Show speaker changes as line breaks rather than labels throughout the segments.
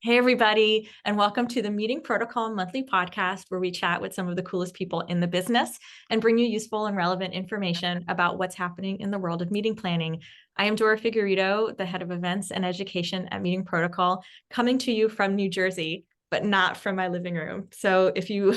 Hey, everybody, and welcome to the Meeting Protocol Monthly Podcast, where we chat with some of the coolest people in the business and bring you useful and relevant information about what's happening in the world of meeting planning. I am Dora Figueredo, the head of events and education at Meeting Protocol, coming to you from New Jersey, but not from my living room. So if you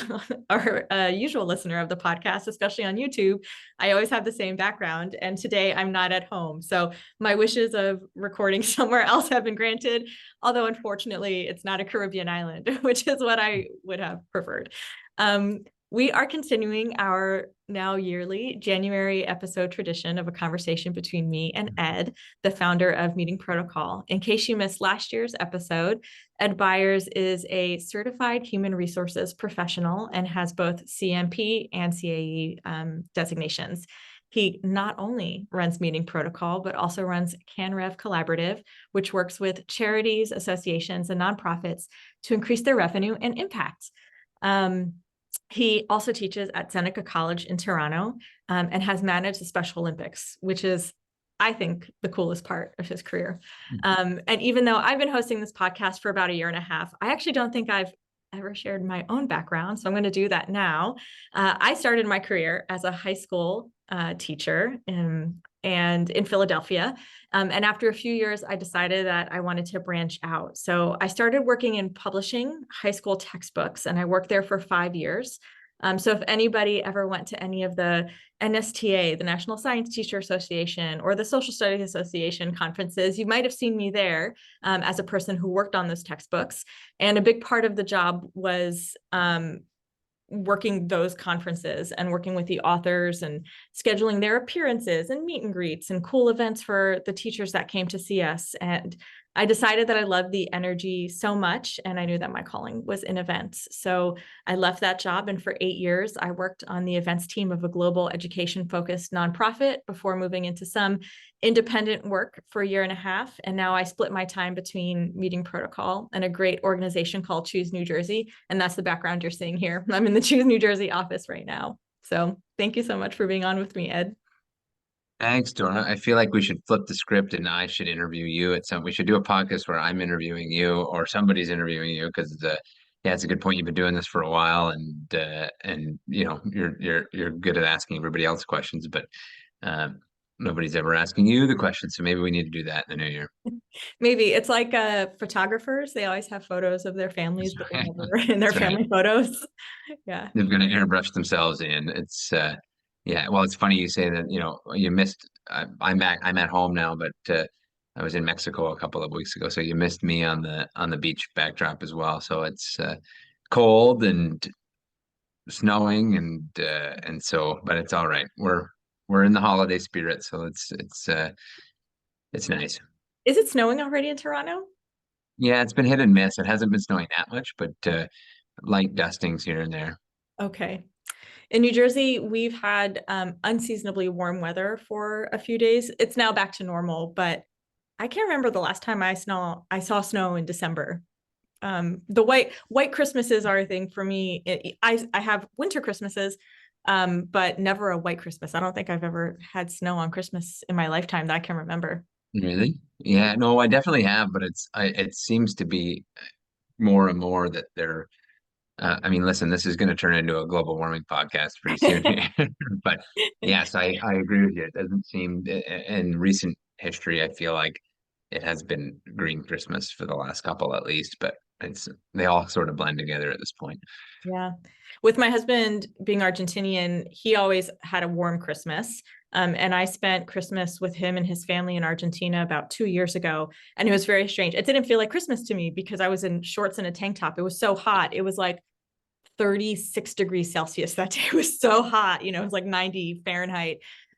are a usual listener of the podcast, especially on YouTube, I always have the same background. And today I'm not at home. So my wishes of recording somewhere else have been granted, although unfortunately it's not a Caribbean island, which is what I would have preferred. We are continuing our now yearly January episode tradition of a conversation between me and Ed, the founder of Meeting Protocol. In case you missed last year's episode, Ed Byers is a certified human resources professional and has both CMP and CAE designations. He not only runs Meeting Protocol, but also runs CanRev Collaborative, which works with charities, associations, and nonprofits to increase their revenue and impact. He also teaches at Seneca College in Toronto and has managed the Special Olympics, which is, I think, the coolest part of his career. And even though I've been hosting this podcast for about a year and a half, I actually don't think I've ever shared my own background. So I'm going to do that now. I started my career as a high school teacher and in Philadelphia. And after a few years, I decided that I wanted to branch out. So I started working in publishing high school textbooks, and I worked there for 5 years. So if anybody ever went to any of the NSTA, the National Science Teacher Association, or the Social Studies Association conferences, you might have seen me there as a person who worked on those textbooks. And a big part of the job was working those conferences and working with the authors and scheduling their appearances and meet and greets and cool events for the teachers that came to see us. And I decided that I loved the energy so much, and I knew that my calling was in events. So I left that job, and for 8 years, I worked on the events team of a global education-focused nonprofit before moving into some independent work for a year and a half. And now I split my time between Meeting Protocol and a great organization called Choose New Jersey. And that's the background you're seeing here. I'm in the Choose New Jersey office right now. So thank you so much for being on with me, Ed.
Thanks, Dora. I feel like we should flip the script and I should interview you at some. We should do a podcast where I'm interviewing you or somebody's interviewing you because yeah, it's a good point. You've been doing this for a while, and you're good at asking everybody else questions, but um, nobody's ever asking you the questions. So maybe we need to do that in the new year.
Maybe it's like photographers. They always have photos of their families,
That's
but they
right.
never in their
That's right.
family photos. Yeah.
They're going to airbrush themselves in. Yeah. Well, it's funny you say that. You missed. I'm back. I'm at home now, but I was in Mexico a couple of weeks ago, so you missed me on the beach backdrop as well. So it's cold and snowing and so, but it's all right. We're in the holiday spirit, so it's nice.
Is it snowing already in Toronto?
Yeah, it's been hit and miss. It hasn't been snowing that much, but light dustings here and there.
Okay. In New Jersey, we've had unseasonably warm weather for a few days. It's now back to normal, but I can't remember the last time I saw snow in December. The white Christmases are a thing for me. I have winter Christmases, but never a white Christmas. I don't think I've ever had snow on Christmas in my lifetime that I can remember.
Really? Yeah, no, I definitely have, but it seems to be more and more that they're I mean, listen, this is going to turn into a global warming podcast pretty soon here. But yes, I agree with you. It doesn't seem in recent history, I feel like it has been Green Christmas for the last couple at least, but they all sort of blend together at this point.
Yeah. With my husband being Argentinian, he always had a warm Christmas. And I spent Christmas with him and his family in Argentina about 2 years ago. And it was very strange. It didn't feel like Christmas to me because I was in shorts and a tank top. It was so hot. It was like 36 degrees Celsius that day. It was so hot. It was like 90 Fahrenheit.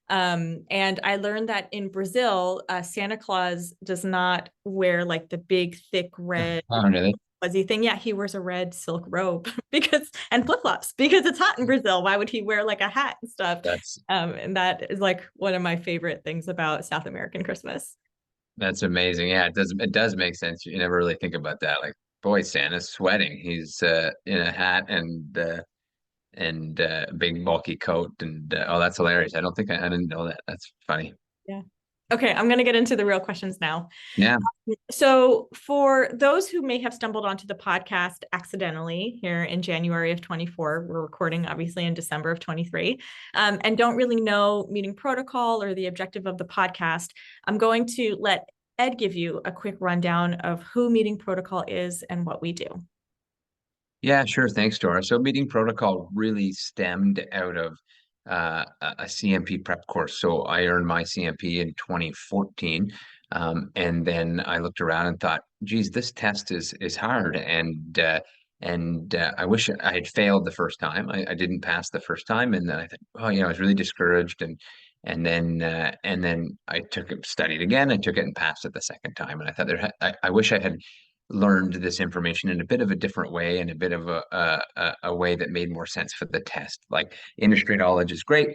And I learned that in Brazil, Santa Claus does not wear like the big, thick red
Oh, really?
fuzzy thing. Yeah, he wears a red silk robe and flip-flops because it's hot in Brazil. Why would he wear like a hat and stuff?
That's
And that is like one of my favorite things about South American Christmas.
that's amazing. Yeah, it does make sense. You never really think about that. Like, boy, Santa's sweating. He's in a hat and big bulky coat and oh, that's hilarious. I don't think I didn't know that. That's funny.
Yeah. Okay, I'm going to get into the real questions now.
Yeah.
So, for those who may have stumbled onto the podcast accidentally here in January of 24, we're recording obviously in December of 23, and don't really know meeting protocol or the objective of the podcast, I'm going to let Ed give you a quick rundown of who meeting protocol is and what we do.
Yeah, sure. Thanks, Dora. So meeting protocol really stemmed out of a CMP prep course. So I earned my CMP in 2014. And then I looked around and thought, geez, this test is hard. And I wish I had failed the first time. I didn't pass the first time. And then I thought, oh, I was really discouraged. And then I studied again. I took it and passed it the second time. And I thought I wish I had learned this information in a bit of a different way and a bit of a way that made more sense for the test. Like industry knowledge is great,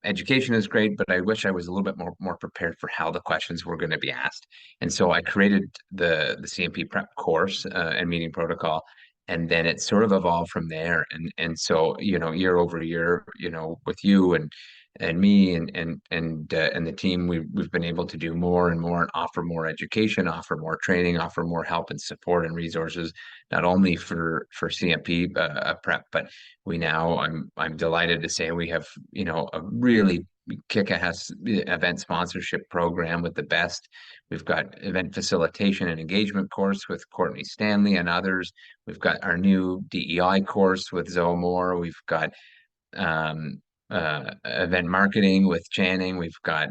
education is great, but I wish I was a little bit more prepared for how the questions were going to be asked. And so I created the CMP prep course and meeting protocol. And then it sort of evolved from there. And so, year over year, with you and me and the team, we've been able to do more and more and offer more education, offer more training, offer more help and support and resources, not only for CMP prep, but I'm delighted to say we have a really kick-ass event sponsorship program with the best. We've got event facilitation and engagement course with Courtney Stanley and others. We've got our new DEI course with Zoe Moore. We've got event marketing with Channing. We've got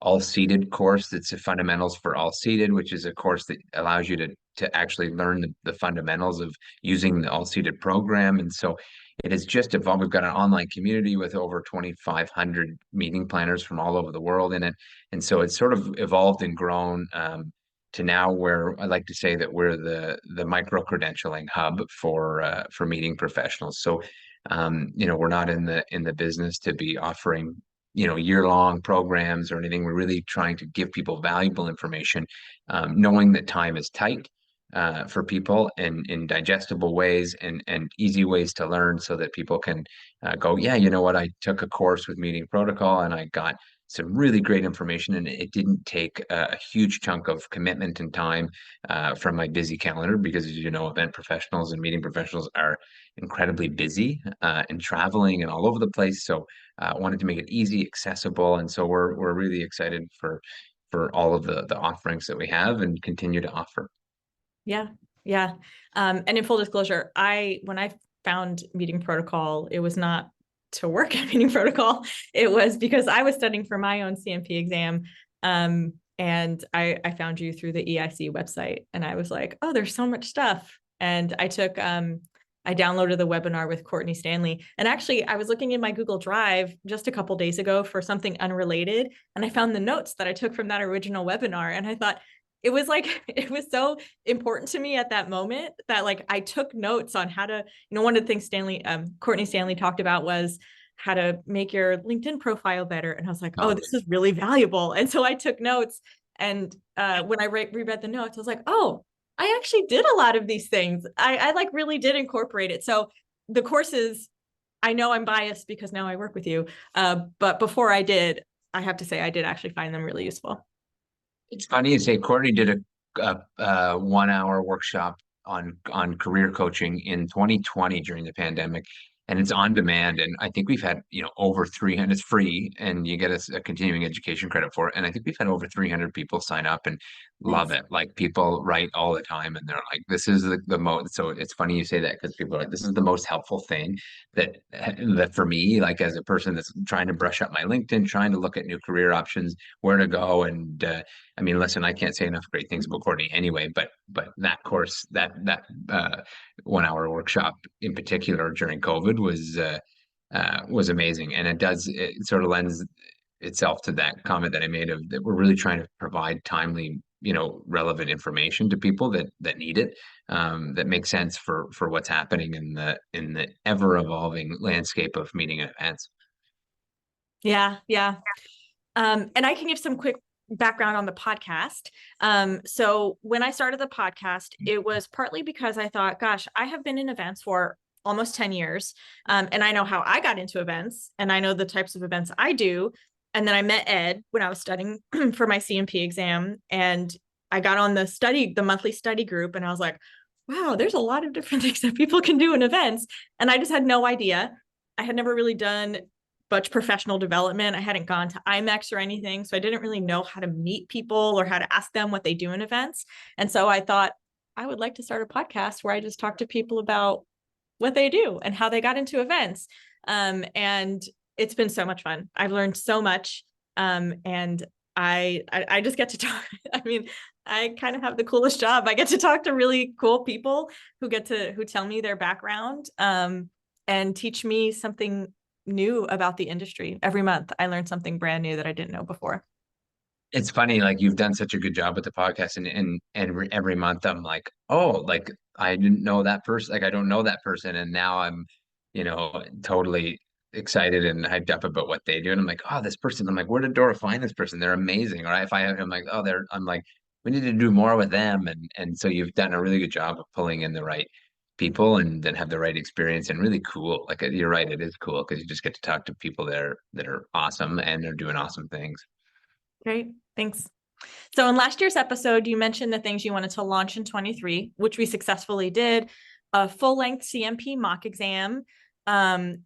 all seated course that's a fundamentals for all seated, which is a course that allows you to actually learn the fundamentals of using the all seated program. And so it has just evolved. We've got an online community with over 2,500 meeting planners from all over the world in it. And so it's sort of evolved and grown to now where I like to say that we're the micro credentialing hub for meeting professionals. So we're not in the business to be offering, year-long programs or anything. We're really trying to give people valuable information, knowing that time is tight for people and in digestible ways and easy ways to learn so that people can go, yeah, you know what, I took a course with meeting protocol and I got some really great information, and it didn't take a huge chunk of commitment and time from my busy calendar, because as you know, event professionals and meeting professionals are incredibly busy and traveling and all over the place. So wanted to make it easy, accessible, and so we're really excited for all of the offerings that we have and continue to offer.
Yeah, yeah. And in full disclosure, when I found meeting protocol, it was not to work at meeting protocol. It was because I was studying for my own CMP exam. And I found you through the EIC website, and I was like, oh, there's so much stuff. And I downloaded the webinar with Courtney Stanley. And actually, I was looking in my Google Drive just a couple days ago for something unrelated, and I found the notes that I took from that original webinar. And I thought, it was so important to me at that moment that like I took notes on how to, one of the things Courtney Stanley talked about was how to make your LinkedIn profile better. And I was like, oh, this is really valuable. And so I took notes. And when I reread the notes, I was like, oh, I actually did a lot of these things. I like really did incorporate it. So the courses, I know I'm biased because now I work with you. But before I did, I have to say I did actually find them really useful.
It's funny you say Courtney did a 1 hour workshop on career coaching in 2020 during the pandemic, and it's on demand. And I think we've had over 300. It's free, and you get a continuing education credit for it. And I think we've had over 300 people sign up and love
Nice.
it. Like people write all the time, and they're like, "This is the most." So it's funny you say that, because people are like, "This is the most helpful thing that for me, like as a person that's trying to brush up my LinkedIn, trying to look at new career options, where to go." And I mean, listen, I can't say enough great things about Courtney anyway, but that course, that 1 hour workshop in particular during COVID was amazing. And it sort of lends itself to that comment that I made of that we're really trying to provide timely, relevant information to people that need it, that makes sense for what's happening in the ever evolving landscape of meeting and events.
Yeah, yeah. And I can give some quick background on the podcast. So when I started the podcast, it was partly because I thought, gosh, I have been in events for almost 10 years. And I know how I got into events, and I know the types of events I do. And then I met Ed when I was studying for my CMP exam, and I got on the monthly study group, and I was like, wow, there's a lot of different things that people can do in events. And I just had no idea. I had never really done much professional development. I hadn't gone to IMEX or anything. So I didn't really know how to meet people or how to ask them what they do in events. And so I thought I would like to start a podcast where I just talk to people about what they do and how they got into events. And it's been so much fun. I've learned so much. And I just get to talk. I mean, I kind of have the coolest job. I get to talk to really cool people who tell me their background, and teach me something new about the industry. Every month I learn something brand new that I didn't know before.
It's funny, like you've done such a good job with the podcast, and every month I'm like, oh, like I didn't know that person, like I don't know that person, and now I'm, totally excited and hyped up about what they do, and I'm like, oh, this person, I'm like, where did Dora find this person? They're amazing. Or if I'm like, oh, I'm like, we need to do more with them, and so you've done a really good job of pulling in the right people and then have the right experience and really cool. Like you're right, it is cool because you just get to talk to people that are awesome and they're doing awesome things.
Great. Thanks. So in last year's episode, you mentioned the things you wanted to launch in 23, which we successfully did. A full-length CMP mock exam, um,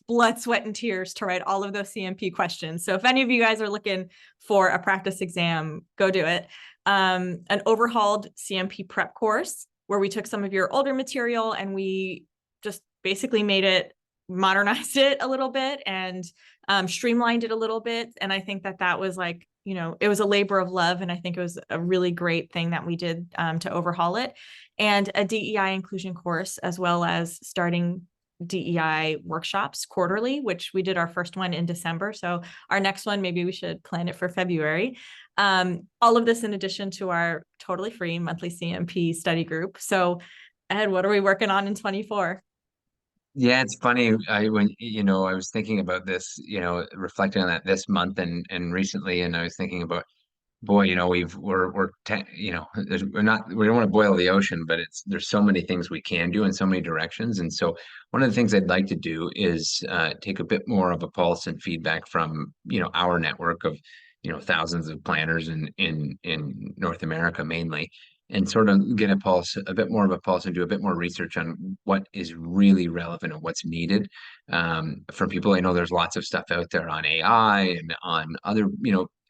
blood, sweat, and tears to write all of those CMP questions. So if any of you guys are looking for a practice exam, go do it. An overhauled CMP prep course where we took some of your older material and we just basically modernized it a little bit and streamlined it a little bit. And I think that was like, it was a labor of love. And I think it was a really great thing that we did to overhaul it. And a DEI inclusion course, as well as starting DEI workshops quarterly, which we did our first one in December. So our next one, maybe we should plan it for February. All of this in addition to our totally free monthly CMP study group. So Ed, what are we working on in 24?
Yeah, it's funny. I was thinking about this, reflecting on that this month and recently, and I was thinking about, boy, we don't want to boil the ocean, but there's so many things we can do in so many directions. And so one of the things I'd like to do is take a bit more of a pulse and feedback from, our network of, thousands of planners in North America mainly, and sort of get a bit more of a pulse and do a bit more research on what is really relevant and what's needed from people. I know there's lots of stuff out there on AI and on other,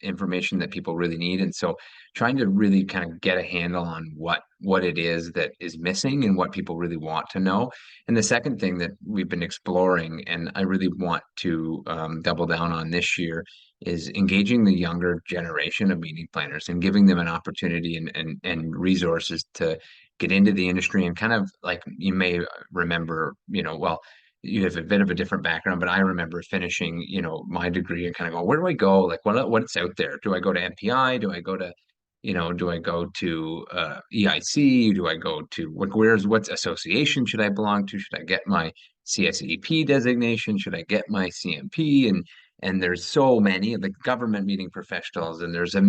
information that people really need. And so trying to really kind of get a handle on what it is that is missing and what people really want to know. And the second thing that we've been exploring, and I really want to double down on this year, is engaging the younger generation of meeting planners and giving them an opportunity and resources to get into the industry. And kind of like you may remember, well, you have a bit of a different background, but I remember finishing, my degree and kind of going, where do I go? Like what's out there? Do I go to MPI? Do I go to EIC? Do I go to what's association should I belong to? Should I get my CSEP designation? Should I get my CMP? And there's so many like government meeting professionals, and there's a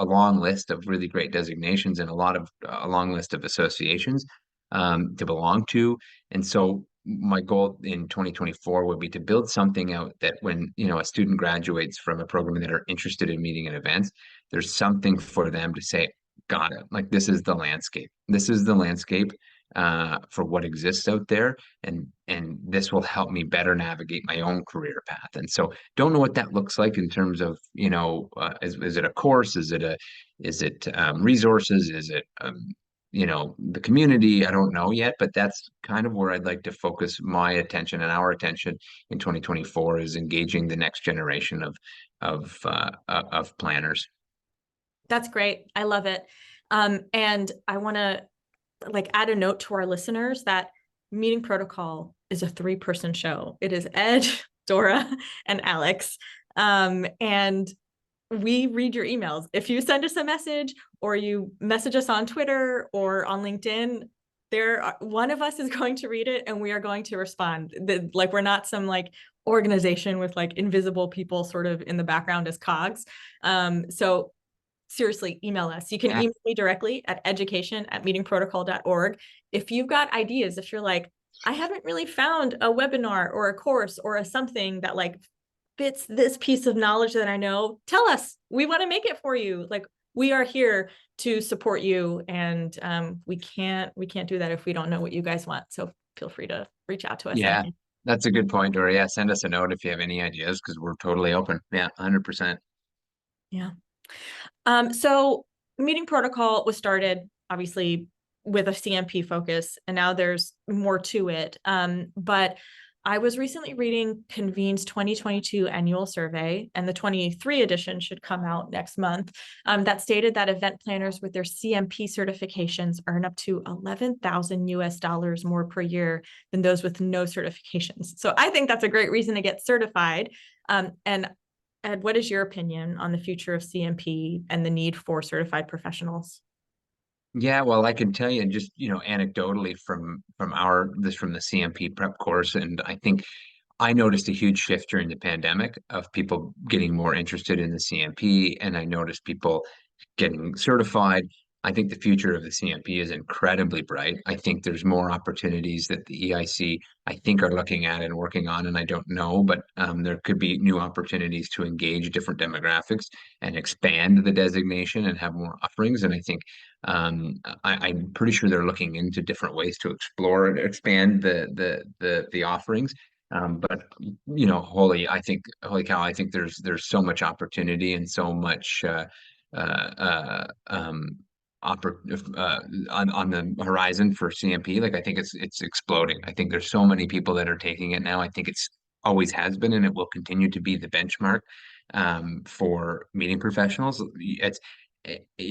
long list of really great designations and a long list of associations to belong to. And so my goal in 2024 would be to build something out that when a student graduates from a program that are interested in meeting and events, there's something for them to say, got it, like this is the landscape for what exists out there, and this will help me better navigate my own career path. And so don't know what that looks like in terms of is it a course, is it resources, is it the community. I don't know yet, but that's kind of where I'd like to focus my attention and our attention in 2024, is engaging the next generation of planners.
That's great. I love it. And I want to add a note to our listeners that Meeting Protocol is a 3-person show. It is Ed, Dora, and Alex. And we read your emails. If you send us a message or you message us on Twitter or on LinkedIn, one of us is going to read it and we are going to respond. We're not some organization with invisible people sort of in the background as cogs. So seriously, email us. You can email me directly at education@meetingprotocol.org. If you've got ideas, if you're like, I haven't really found a webinar or a course or something that this piece of knowledge that I know, tell us. We want to make it for you. Like, we are here to support you, and we can't do that if we don't know what you guys want. So feel free to reach out to us.
Yeah, that's a good point, Dory. Yeah, send us a note if you have any ideas because we're totally open. Yeah, 100%.
Yeah. So meeting protocol was started obviously with a CMP focus, and now there's more to it. But I was recently reading Convene's 2022 annual survey, and the 23 edition should come out next month. That stated that event planners with their CMP certifications earn up to 11,000 US dollars more per year than those with no certifications. So I think that's a great reason to get certified. And Ed, what is your opinion on the future of CMP and the need for certified professionals?
Yeah, well, I can tell you just, anecdotally from the CMP prep course, and I think I noticed a huge shift during the pandemic of people getting more interested in the CMP, and I noticed people getting certified. I think the future of the CMP is incredibly bright. I think there's more opportunities that the EIC, I think, are looking at and working on, and I don't know, but there could be new opportunities to engage different demographics and expand the designation and have more offerings. And I think I'm pretty sure they're looking into different ways to explore and expand the offerings. But holy cow, I think there's so much opportunity and so much uh, uh, um, on the horizon for CMP. Like I think it's exploding. I think there's so many people that are taking it now. I think it's always has been, and it will continue to be the benchmark for meeting professionals. It's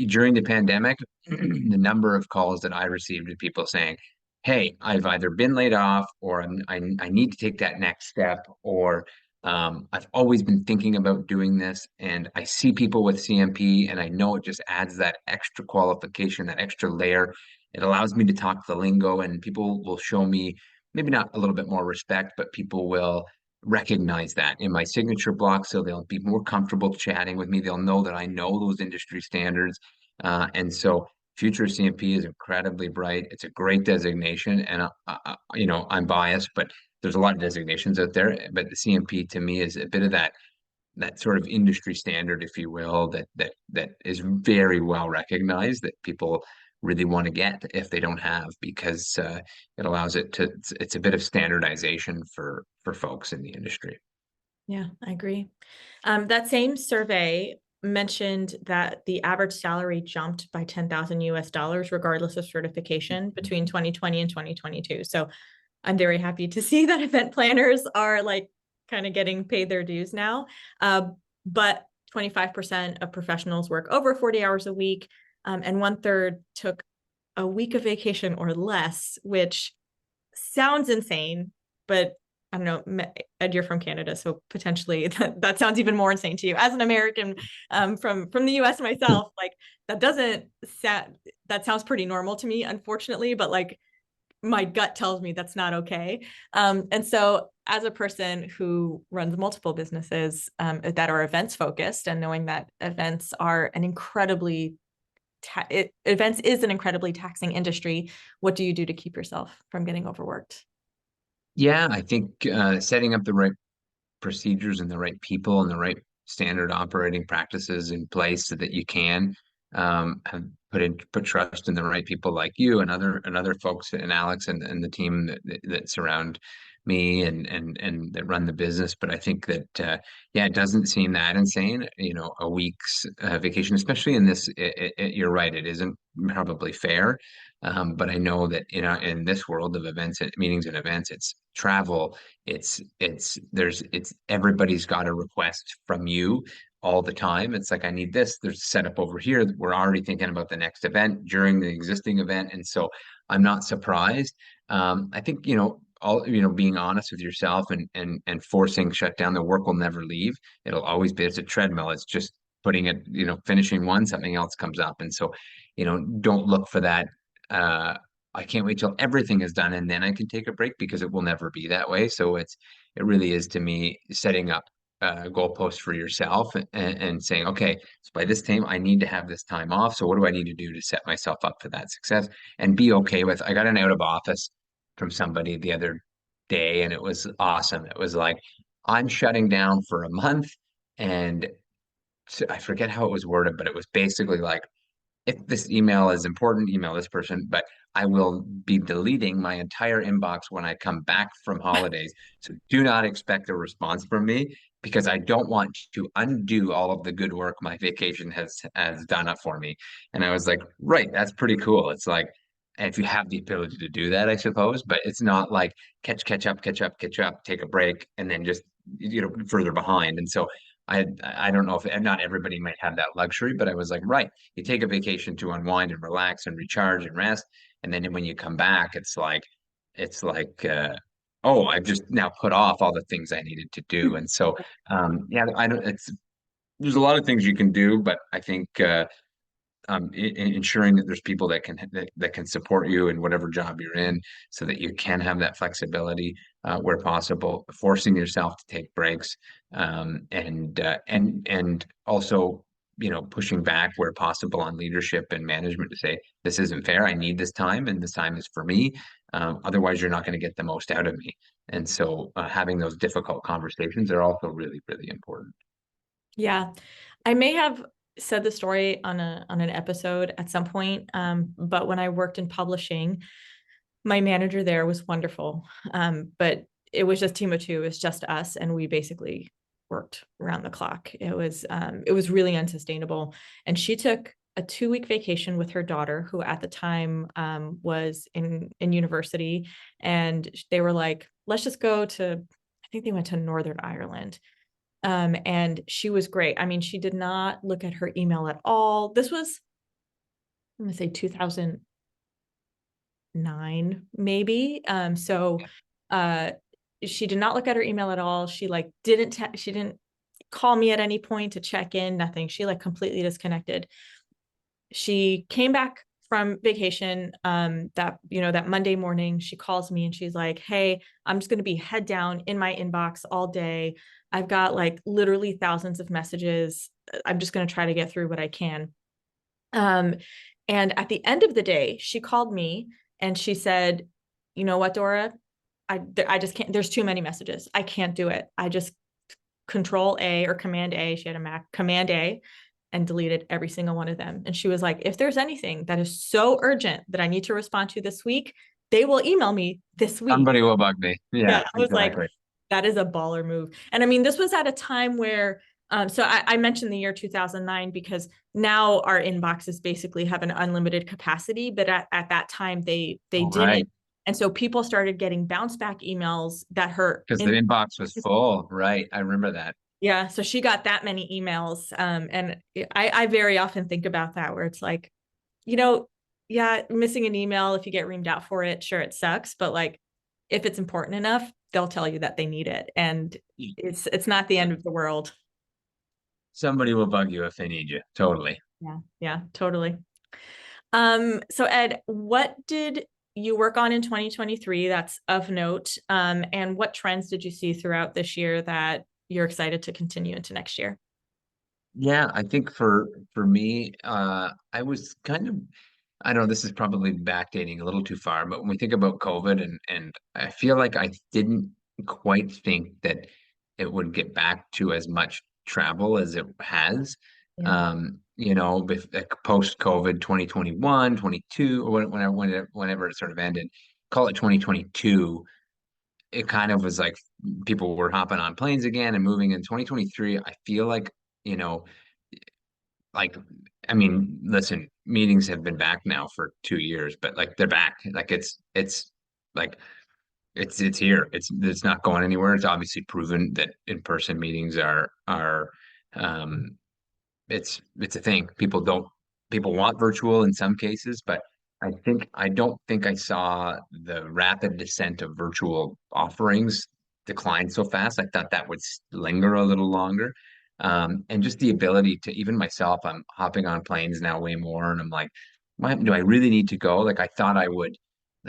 during the pandemic, the number of calls that I received of people saying, "Hey, I've either been laid off, or I need to take that next step, or I've always been thinking about doing this, and I see people with CMP, and I know it just adds that extra qualification, that extra layer. It allows me to talk the lingo, and people will show me maybe not a little bit more respect, but people will recognize that in my signature block, so they'll be more comfortable chatting with me. They'll know that I know those industry standards, and so future CMP is incredibly bright. It's a great designation, and I'm biased, but there's a lot of designations out there, but the CMP to me is a bit of that sort of industry standard, if you will, that is very well recognized that people really want to get if they don't have, because it allows it's a bit of standardization for folks in the industry.
Yeah, I agree. That same survey mentioned that the average salary jumped by 10,000 US dollars, regardless of certification, between 2020 and 2022. So I'm very happy to see that event planners are like kind of getting paid their dues now. But 25% of professionals work over 40 hours a week, and one third took a week of vacation or less, which sounds insane, but I don't know, Ed, you're from Canada, so potentially that sounds even more insane to you. As an American, from the US myself, like that sounds pretty normal to me, unfortunately, but like my gut tells me that's not okay. And so as a person who runs multiple businesses that are events focused, and knowing that events is an incredibly taxing industry, what do you do to keep yourself from getting overworked?
Yeah, I think setting up the right procedures and the right people and the right standard operating practices in place so that you can have put trust in the right people like you and other folks and Alex and the team that surround me and that run the business. But I think that yeah, it doesn't seem that insane. A week's vacation, especially in this. You're right, it isn't probably fair. But I know that in this world of events and meetings and events, it's travel, it's everybody's got a request from you all the time. It's like, I need this, there's a setup over here, we're already thinking about the next event during the existing event, and so I'm not surprised. I think all being honest with yourself and forcing shutdown, the work will never leave. It'll always be, it's a treadmill. It's just putting it, finishing one, something else comes up. And so don't look for that uh I can't wait till everything is done and then I can take a break, because it will never be that way. So it really is, to me, setting up goalposts for yourself and saying, okay, so by this time I need to have this time off. So what do I need to do to set myself up for that success and be okay with? I got an out of office from somebody the other day, and it was awesome. It was like, I'm shutting down for a month. And so I forget how it was worded, but it was basically like, if this email is important, email this person, but I will be deleting my entire inbox when I come back from holidays. So do not expect a response from me because I don't want to undo all of the good work my vacation has done up for me. And I was like, right, that's pretty cool. It's like, if you have the ability to do that, I suppose, but it's not like catch up, take a break, and then just further behind. And so I don't know if not everybody might have that luxury, but I was like, right, you take a vacation to unwind and relax and recharge and rest, and then when you come back, it's like oh, I've just now put off all the things I needed to do. And so yeah, I don't it's there's a lot of things you can do, but I think ensuring that there's people that can support you in whatever job you're in, so that you can have that flexibility where possible, forcing yourself to take breaks, and also pushing back where possible on leadership and management to say this isn't fair. I need this time, and this time is for me. Otherwise, you're not going to get the most out of me. And so, having those difficult conversations are also really, really important.
Yeah. I may have said the story on an episode at some point, but when I worked in publishing, my manager there was wonderful. But it was just team of two, it was just us, and we basically worked around the clock. It was really unsustainable. And she took a 2-week vacation with her daughter, who at the time was in university, and they were like, let's just go to, I think they went to Northern Ireland. And she was great. I mean, she did not look at her email at all. This was, I'm gonna say 2009, maybe. So she did not look at her email at all. She like she didn't call me at any point to check in, nothing. She like completely disconnected. She came back from vacation that Monday morning. She calls me and she's like, hey, I'm just going to be head down in my inbox all day. I've got like literally thousands of messages. I'm just going to try to get through what I can. um and at the end of the day, she called me and she said, you know what, Dora, I just can't, there's too many messages, I can't do it. I just control A or command A, she had a Mac, command A, and deleted every single one of them. And she was like, if there's anything that is so urgent that I need to respond to this week, they will email me this week.
Somebody will bug me.
Yeah,
Yeah,
I was like,
exactly.
that is a baller move. And I mean, this was at a time where, so I mentioned the year 2009 because now our inboxes basically have an unlimited capacity, but at that time they
All right.
didn't. And so people started getting bounce back emails that her
Because the
in,
inbox was full, right? I remember that.
yeah, so she got that many emails. And I very often think about that where it's like, you know, yeah, missing an email, if you get reamed out for it, sure, it sucks. But like, if it's important enough, they'll tell you that they need it. And it's not the end of the world.
Somebody will bug you if they need you. Totally.
Yeah. Yeah, totally. So Ed, what did you work on in 2023 that's of note? And what trends did you see throughout this year that you're excited to continue into next year?
Yeah, I think for me, I was kind of, I don't know, this is probably backdating a little too far, but when we think about COVID, and I feel like I didn't quite think that it would get back to as much travel as it has.
Yeah.
Like post-COVID 2021, 22, or whenever it sort of ended, call it 2022, it kind of was like people were hopping on planes again and moving. In 2023, I feel like, you know, like, I mean, listen, meetings have been back now for 2 years, but like they're back. Like it's like it's here. It's not going anywhere. It's obviously proven that in-person meetings are um it's a thing. People want virtual in some cases, but I don't think I saw the rapid descent of virtual offerings decline so fast. I thought that would linger a little longer. And just the ability to, even myself, I'm hopping on planes now way more, and I'm like, do I really need to go? Like I thought I would.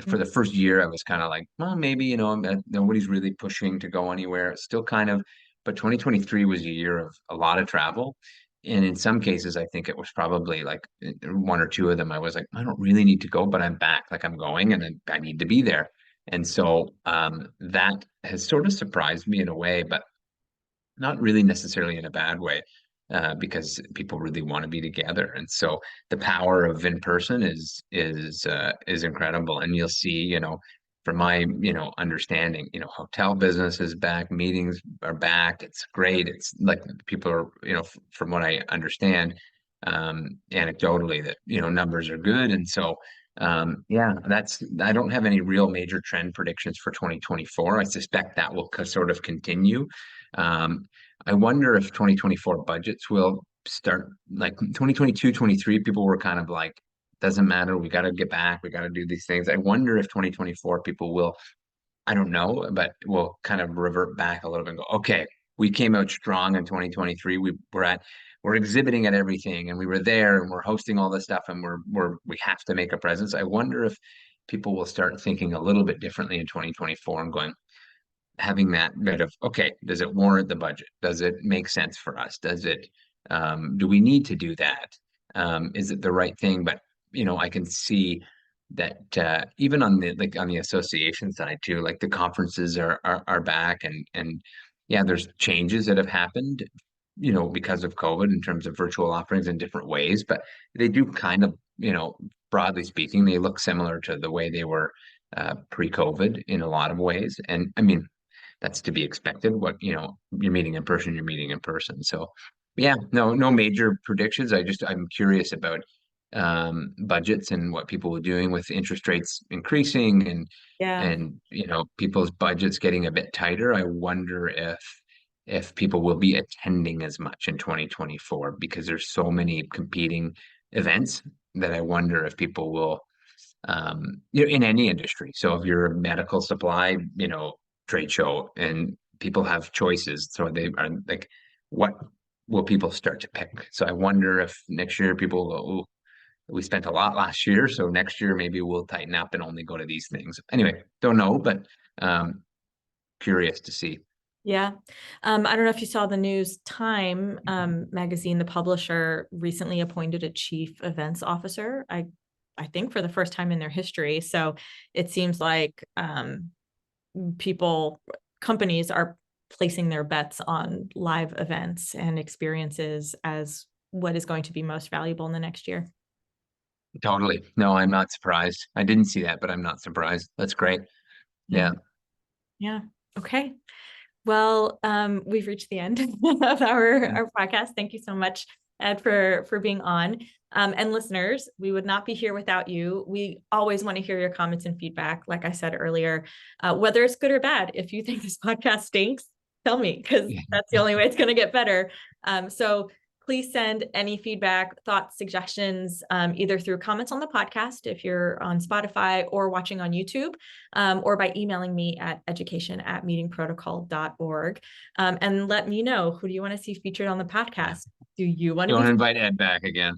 For the first year, I was kind of like, well, maybe, nobody's really pushing to go anywhere. It's still kind of, but 2023 was a year of a lot of travel. And in some cases, I think it was probably like one or two of them. I was like, I don't really need to go, but I'm back. Like I'm going, and I need to be there. And so that has sort of surprised me in a way. But not really necessarily in a bad way, because people really want to be together. And so the power of in person is incredible. And you'll see, from my, understanding, hotel business is back, meetings are back. It's great. It's like people are, from what I understand, anecdotally, that, numbers are good. And so yeah, I don't have any real major trend predictions for 2024. I suspect that will sort of continue. Um, I wonder if 2024 budgets will start like 2022, 23, people were kind of like, doesn't matter, we got to get back, we got to do these things. I wonder if 2024 people will, I don't know, but will kind of revert back a little bit and go, okay, we came out strong in 2023. We're exhibiting at everything and we were there and we're hosting all this stuff and we have to make a presence. I wonder if people will start thinking a little bit differently in 2024 and going, having that bit of, okay, does it warrant the budget? Does it make sense for us? Do we need to do that? Is it the right thing? But, I can see that even on the association side too, like the conferences are back, and yeah, there's changes that have happened, because of COVID in terms of virtual offerings in different ways, but they do kind of, broadly speaking, they look similar to the way they were pre-COVID in a lot of ways. And I mean, that's to be expected. You're meeting in person, you're meeting in person. So yeah, no major predictions. I'm curious about budgets and what people are doing with interest rates increasing,
Yeah.
and people's budgets getting a bit tighter. I wonder if people will be attending as much in 2024 because there's so many competing events that I wonder if people will, in any industry. So if you're a medical supply, trade show and people have choices, so they are like, what will people start to pick? So I wonder if next year people will go, "Ooh, we spent a lot last year, so next year maybe we'll tighten up and only go to these things." Anyway, don't know, but curious to see.
Yeah. I don't know if you saw the news. Time magazine, the publisher, recently appointed a chief events officer. I think for the first time in their history. So it seems like companies are placing their bets on live events and experiences as what is going to be most valuable in the next year.
Totally. No, I'm not surprised. I didn't see that, but I'm not surprised. That's great.
Yeah.
Yeah.
Yeah. Okay. Well, we've reached the end of our podcast. Thank you so much, Ed, for being on. And listeners, we would not be here without you. We always want to hear your comments and feedback. Like I said earlier, whether it's good or bad, if you think this podcast stinks, tell me, because that's the only way it's going to get better. So please send any feedback, thoughts, suggestions, either through comments on the podcast if you're on Spotify or watching on YouTube, or by emailing me at education@meetingprotocol.org. And let me know, who do you want to see featured on the podcast? Do you want
You
to
want to
be
invite Ed back again?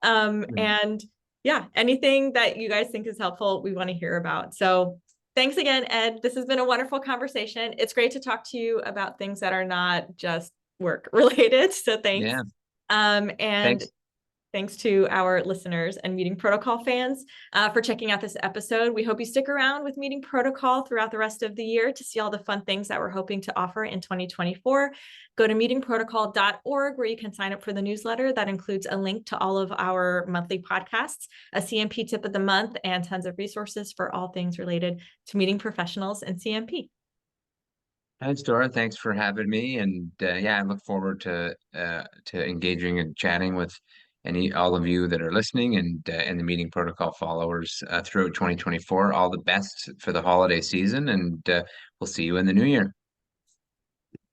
and yeah, anything that you guys think is helpful, we want to hear about. So thanks again, Ed. This has been a wonderful conversation. It's great to talk to you about things that are not just work related. So thanks.
Yeah.
And
Thanks.
thanks to our listeners and Meeting Protocol fans for checking out this episode. We hope you stick around with Meeting Protocol throughout the rest of the year to see all the fun things that we're hoping to offer in 2024. Go to meetingprotocol.org, where you can sign up for the newsletter that includes a link to all of our monthly podcasts, a CMP tip of the month, and tons of resources for all things related to meeting professionals and CMP.
Thanks, Dora. Thanks for having me. And yeah, I look forward to engaging and chatting with all of you that are listening, and the Meeting Protocol followers throughout 2024. All the best for the holiday season, and we'll see you in the new year.